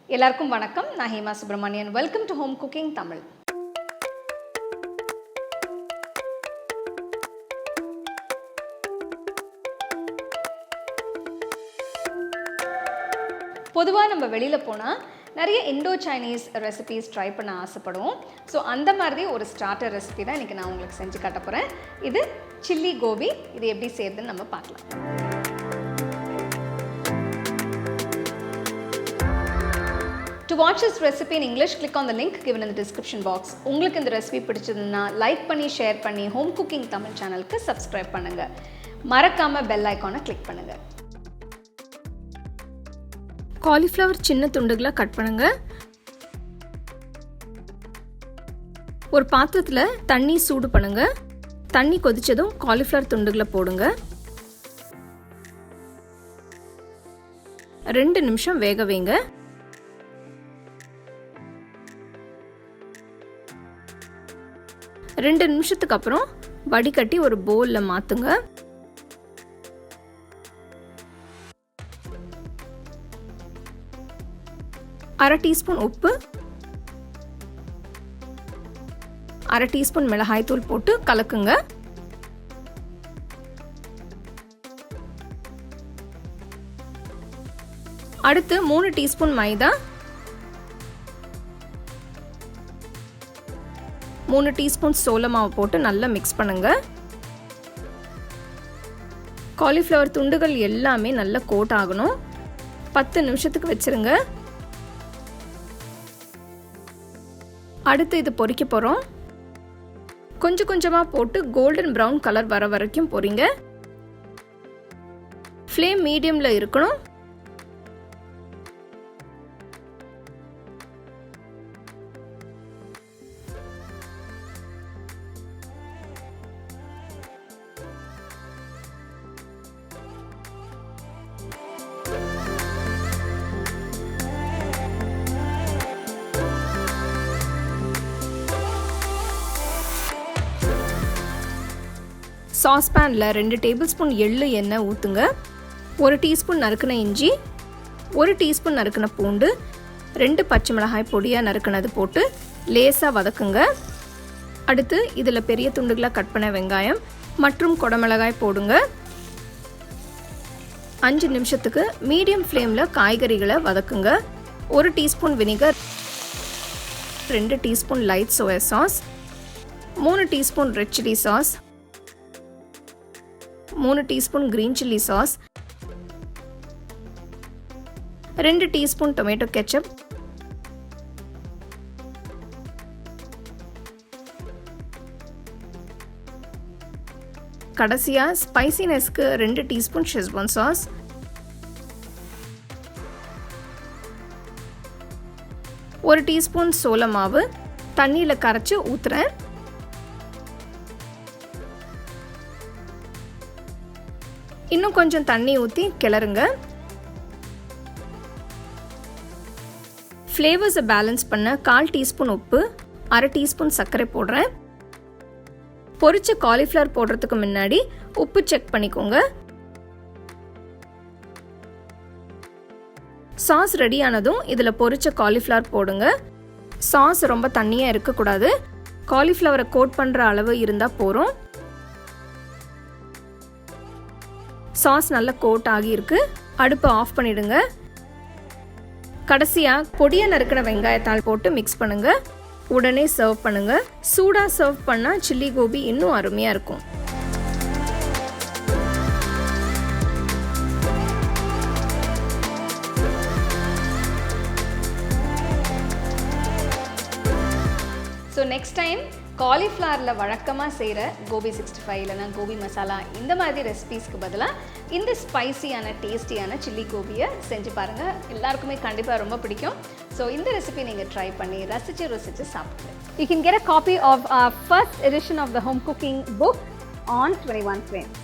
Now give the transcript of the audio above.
எல்லாருக்கும் வணக்கம். நான் Hema Subramanian. Welcome to home cooking Tamil. பொதுவாக நம்ம வெளியில் போனால் நிறைய இண்டோசைனீஸ் ரெசிபீஸ் ட்ரை பண்ண ஆசைப்படுவோம். ஸோ அந்த மாதிரி ஒரு ஸ்டார்டர் ரெசிபி தான் இன்றைக்கி நான் உங்களுக்கு செஞ்சு காட்ட போகிறேன். இது சில்லி கோபி. இது எப்படி செய்யுதுன்னு நம்ம பார்க்கலாம். To watch this recipe in English, click on the link given in the description box. உங்களுக்கு இந்த ரெசிபி பிடிச்சதுன்னா லைக் பண்ணி ஷேர் பண்ணி ஹோம் குக்கிங் தமிழ் சேனலுக்கு சப்ஸ்கிரைப் பண்ணுங்கள். மறக்காமல் பெல் ஐக்கானை கிளிக் பண்ணுங்கள். காலிஃப்ளவர் சின்ன துண்டுகளாக கட் பண்ணுங்கள். ஒரு பாத்திரத்தில் தண்ணி சூடு பண்ணுங்கள். தண்ணி கொதிச்சதும் காலிஃப்ளவர் துண்டுகளை போடுங்க. 2 நிமிஷம் வேக வைங்க. ரெண்டு நிமிஷத்துக்கு அப்புறம் வடிகட்டி ஒரு பவுல்ல மாத்துங்க. அரை டீஸ்பூன் உப்பு, அரை டீஸ்பூன் மிளகாய் தூள் போட்டு கலக்குங்க. அடுத்து 3 டீஸ்பூன் மைதா, 3 டீஸ்பூன் சோள மாவு போட்டு நல்லா மிக்ஸ் பண்ணுங்க. காலிஃப்ளவர் துண்டுகள் எல்லாமே நல்லா கோட் ஆகணும். 10 நிமிஷத்துக்கு வச்சிருங்க. அடுத்து இது பொரிக்க போறோம். கொஞ்சம் கொஞ்சமா போட்டு கோல்டன் பிரவுன் கலர் வர வரைக்கும் பொரிங்க. ஃப்ளேம் மீடியம்ல இருக்கணும். சாஸ்பேனில் 2 டேபிள் ஸ்பூன் எள்ளு எண்ணெய் ஊற்றுங்க. 1 டீஸ்பூன் நறுக்கின இஞ்சி, 1 டீஸ்பூன் நறுக்கின பூண்டு, 2 பச்சை மிளகாய் பொடியாக நறுக்கினது போட்டு லேசாக வதக்குங்க. அடுத்து இதில் பெரிய துண்டுகளாக கட் பண்ண வெங்காயம் மற்றும் குடமிளகாய் போடுங்க. 5 நிமிஷத்துக்கு மீடியம் ஃப்ளேமில் காய்கறிகளை வதக்குங்க. 1 teaspoon vinegar, 2 teaspoon light soya sauce, 3 teaspoon red chilli sauce, 3 teaspoon green chilli sauce, 2 teaspoon tomato ketchup, கடைசியா ஸ்பைசினஸ்க்கு 2 டீஸ்பூன் ஷெஸ்வான் சாஸ், 1 டீஸ்பூன் சோள மாவு தண்ணியில் கரைச்சி ஊற்றுறேன். இன்னும் கொஞ்சம் தண்ணி ஊற்றி கிளறுங்க. ஃப்ளேவர்ஸை பேலன்ஸ் பண்ண 1/4 டீஸ்பூன் உப்பு, அரை டீஸ்பூன் சர்க்கரை போடுறேன். பொரிச்ச காலிஃப்ளவர் போடுறதுக்கு முன்னாடி உப்பு செக் பண்ணிக்கோங்க. சாஸ் ரெடி ஆனதும் இதில் பொரிச்ச காலிஃப்ளவர் போடுங்க. சாஸ் ரொம்ப தண்ணியாக இருக்கக்கூடாது. காலிஃப்ளவரை கோட் பண்ணுற அளவு இருந்தால் போதும். சாஸ் நல்லா கோட் ஆகியிருக்கு. அடுப்பை ஆஃப் பண்ணிடுங்க. கடைசியாக பொடியை நறுக்கிற வெங்காயத்தாள் போட்டு மிக்ஸ் பண்ணுங்க. உடனே சர்வ் பண்ணுங்க. சூடாக சர்வ் பண்ணால் சில்லி கோபி இன்னும் அருமையாக இருக்கும். ஸோ நெக்ஸ்ட் டைம் காலிஃப்ளவரில் வழக்கமாக செய்கிற கோபி 65 இல்லைனா கோபி மசாலா இந்த மாதிரி ரெசிபீஸ்க்கு பதிலாக இந்த ஸ்பைசியான டேஸ்டியான சில்லி கோபியை செஞ்சு பாருங்கள். எல்லாருக்குமே கண்டிப்பாக ரொம்ப பிடிக்கும். ஸோ இந்த ரெசிபி நீங்கள் ட்ரை பண்ணி ரசித்து சாப்பிடுங்க. You can get a copy of our first edition of the home cooking book on 21 frames.